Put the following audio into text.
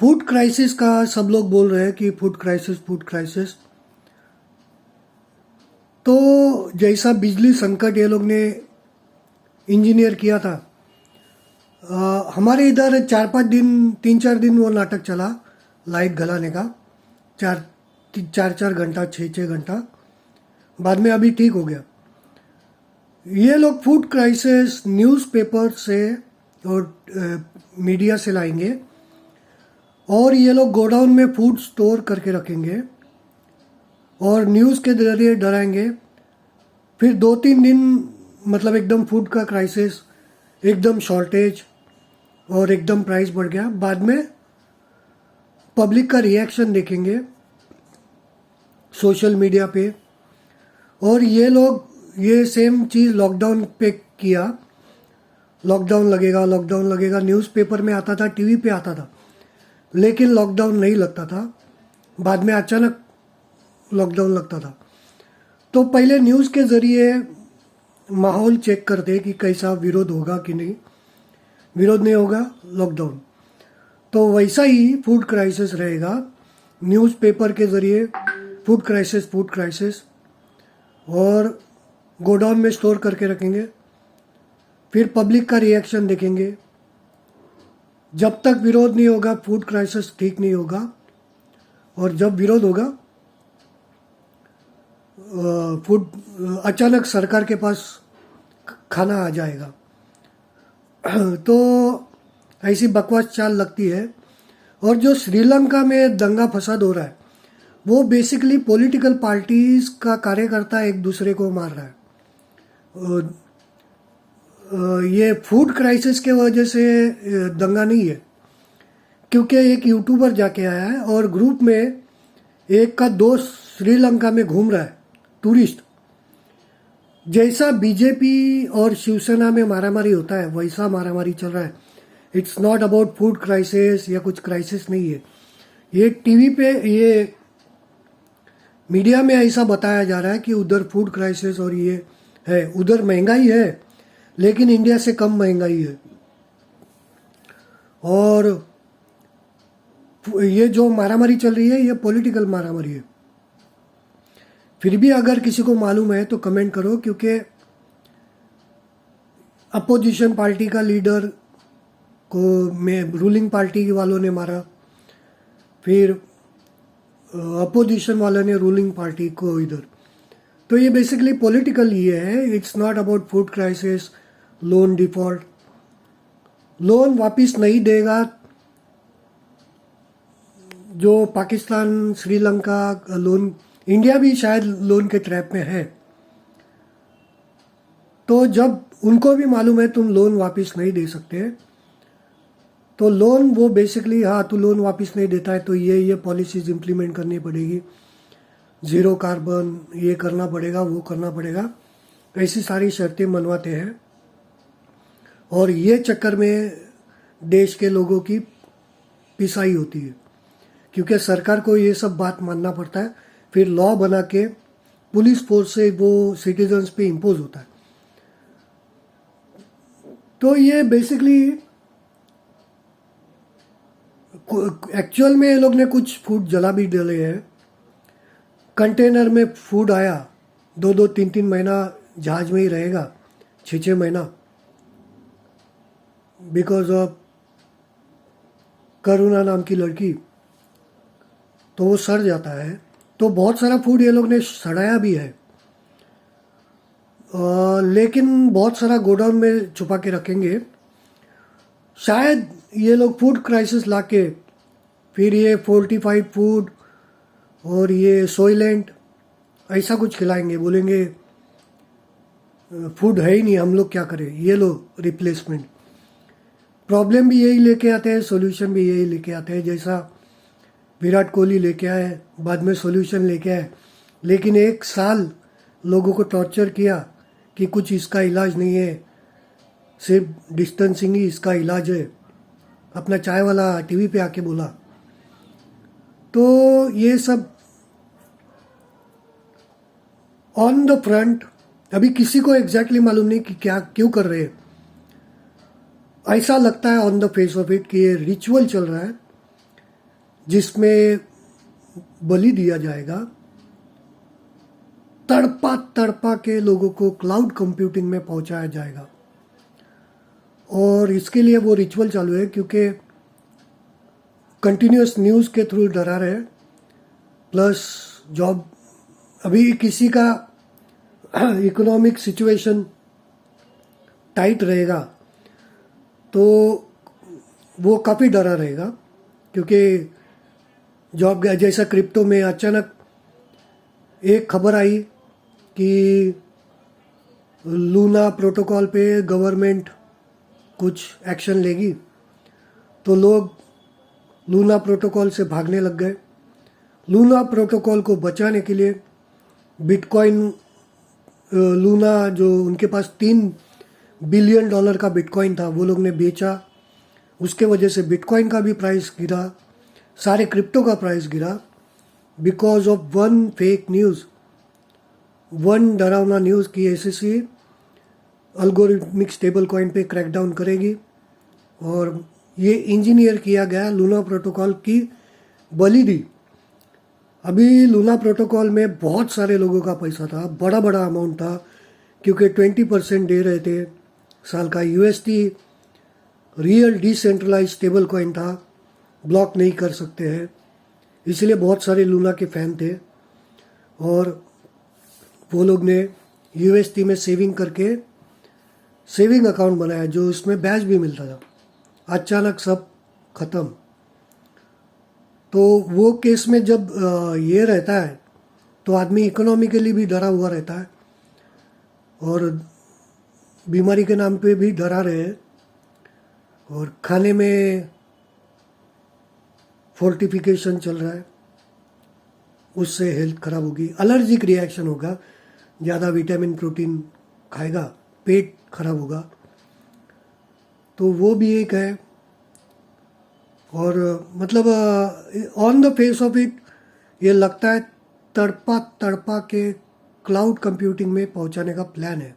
Food crisis का सब लोग बोल रहे हैं कि फूड क्राइसिस फूड क्राइसिस। तो जैसा बिजली संकट ये लोग ने इंजीनियर किया था, हमारे इधर 4-5 दिन 3-4 दिन वो नाटक चला लाइट गलाने का। 4-4 घंटा 6-6 घंटा बाद में अभी ठीक हो गया। ये लोग फूड क्राइसिस न्यूज़पेपर से और मीडिया से लाएंगे और ये लोग गोडाउन में फूड स्टोर करके रखेंगे और न्यूज़ के जरिए डराएंगे। फिर 2-3 दिन मतलब एकदम फूड का क्राइसिस, एकदम शॉर्टेज और एकदम प्राइस बढ़ गया। बाद में पब्लिक का रिएक्शन देखेंगे सोशल मीडिया पे। और ये लोग ये सेम चीज़ लॉकडाउन पे किया। लॉकडाउन लगेगा न्यूज़पेपर में आता था, टीवी पे आता था, लेकिन लॉकडाउन नहीं लगता था। बाद में अचानक लॉकडाउन लगता था। तो पहले न्यूज़ के ज़रिए माहौल चेक करते कि कैसा विरोध होगा कि नहीं। विरोध नहीं होगा लॉकडाउन। तो वैसा ही फूड क्राइसिस रहेगा। न्यूज़पेपर के ज़रिए फूड क्राइसिस और गोडाउन में स्टोर करके रखेंगे। फिर पब्लिक का रिएक्शन देखेंगे। जब तक विरोध नहीं होगा फूड क्राइसिस ठीक नहीं होगा। और जब विरोध होगा फूड अचानक सरकार के पास खाना आ जाएगा। तो ऐसी बकवास चाल लगती है। और जो श्रीलंका में दंगा फसाद हो रहा है वो बेसिकली पॉलिटिकल पार्टीज का कार्यकर्ता एक दूसरे को मार रहा है। ये फूड क्राइसिस के वजह से दंगा नहीं है, क्योंकि एक यूट्यूबर जाके आया है और ग्रुप में एक का दोस्त श्रीलंका में घूम रहा है, टूरिस्ट। जैसा बीजेपी और शिवसेना में मारामारी होता है वैसा मारामारी चल रहा है। It's not about food crisis या कुछ क्राइसिस नहीं है। ये टीवी पे ये मीडिया में ऐसा बताया जा रहा है कि उधर फूड क्राइसिस और ये है, उधर महंगाई है लेकिन इंडिया से कम महंगाई है। और ये जो मारामारी चल रही है ये पॉलिटिकल मारामारी है। फिर भी अगर किसी को मालूम है तो कमेंट करो, क्योंकि अपोजिशन पार्टी का लीडर को में रूलिंग पार्टी वालों ने मारा, फिर अपोजिशन वालों ने रूलिंग पार्टी को इधर। तो ये बेसिकली पॉलिटिकल ये है। It's not about food crisis, loan default. Loan वापस नहीं देगा जो पाकिस्तान, श्रीलंका लोन, इंडिया भी शायद लोन के ट्रैप में है। तो जब उनको भी मालूम है तुम लोन वापस नहीं दे सकते, तो लोन वो बेसिकली, हाँ तू लोन वापस नहीं देता है तो ये पॉलिसीज इम्प्लीमेंट करनी पड़ेगी, ज़ीरो कार्बन, ये करना पड़ेगा, वो करना पड़ेगा, ऐसी सारी शर्तें मनवाते हैं। और ये चक्कर में देश के लोगों की पिसाई होती है, क्योंकि सरकार को ये सब बात मानना पड़ता है। फिर लॉ बना के पुलिस फोर्स से वो सिटीजन्स पे इम्पोज होता है। तो ये बेसिकली एक्चुअल में ये लोग ने कुछ फूड जला भी डाले हैं। कंटेनर में फूड आया, 2-2 3-3 महीना जहाज में ही रहेगा, 6-6 महीना, बिकॉज ऑफ करुणा नाम की लड़की, तो वो सड़ जाता है। तो बहुत सारा फूड ये लोग ने सड़ाया भी है। लेकिन बहुत सारा गोडाउन में छुपा के रखेंगे। शायद ये लोग फूड क्राइसिस लाके फिर ये फोर्टिफाइड फूड और ये सोइलेंट ऐसा कुछ खिलाएंगे। बोलेंगे फूड है ही नहीं, हम लोग क्या करें, ये लो रिप्लेसमेंट। प्रॉब्लम भी यही लेके आते हैं, सॉल्यूशन भी यही लेके आते हैं। जैसा विराट कोहली लेके आए, बाद में सॉल्यूशन लेके आए। लेकिन 1 साल लोगों को टॉर्चर किया कि कुछ इसका इलाज नहीं है, सिर्फ डिस्टेंसिंग ही इसका इलाज है, अपना चाय वाला टीवी पे आके बोला। तो ये सब ऑन द फ्रंट अभी किसी को एग्जैक्टली मालूम नहीं कि क्या क्यों कर रहे हैं। ऐसा लगता है on the face of it कि ये रिचुअल चल रहा है, जिसमें बलि दिया जाएगा, तड़पा तड़पा के लोगों को क्लाउड कंप्यूटिंग में पहुंचाया जाएगा। और इसके लिए वो रिचुअल चालू है, क्योंकि कंटिन्यूस न्यूज़ के थ्रू डरा रहे, प्लस जॉब, अभी किसी का इकोनॉमिक सिचुएशन टाइट रहेगा तो वो काफ़ी डरा रहेगा, क्योंकि जॉब गया। जैसा क्रिप्टो में अचानक एक खबर आई कि लूना प्रोटोकॉल पे गवर्नमेंट कुछ एक्शन लेगी, तो लोग लूना प्रोटोकॉल से भागने लग गए। लूना प्रोटोकॉल को बचाने के लिए बिटकॉइन, लूना जो उनके पास $3 बिलियन का बिटकॉइन था, वो लोग ने बेचा। उसके वजह से बिटकॉइन का भी प्राइस गिरा, सारे क्रिप्टो का प्राइस गिरा, because of one fake news, one डरावना न्यूज़ की SEC अल्गोरिथमिक स्टेबल कॉइन पे क्रैकडाउन करेगी। और ये इंजीनियर किया गया लूना प्रोटोकॉल की बलि दी। अभी लूना प्रोटोकॉल में बहुत सारे लोगों का पैसा था, बड़ा बड़ा अमाउंट था, क्योंकि 20% दे रहे थे साल का। UST real decentralize stable coin था, ब्लॉक नहीं कर सकते हैं, इसलिए बहुत सारे लूना के फैन थे। और वो लोग ने UST में सेविंग करके सेविंग अकाउंट बनाया, जो उसमें बैच भी मिलता था। अचानक सब खत्म। तो वो केस में जब ये रहता है तो आदमी इकोनॉमिकली भी डरा हुआ रहता है, और बीमारी के नाम पे भी डरा रहे हैं, और खाने में फोर्टिफिकेशन चल रहा है, उससे हेल्थ खराब होगी, एलर्जिक रिएक्शन होगा, ज़्यादा विटामिन प्रोटीन खाएगा, पेट खराब होगा। तो वो भी एक है। और मतलब on the face of it ये लगता है तड़पा तड़पा के क्लाउड कंप्यूटिंग में पहुंचाने का प्लान है।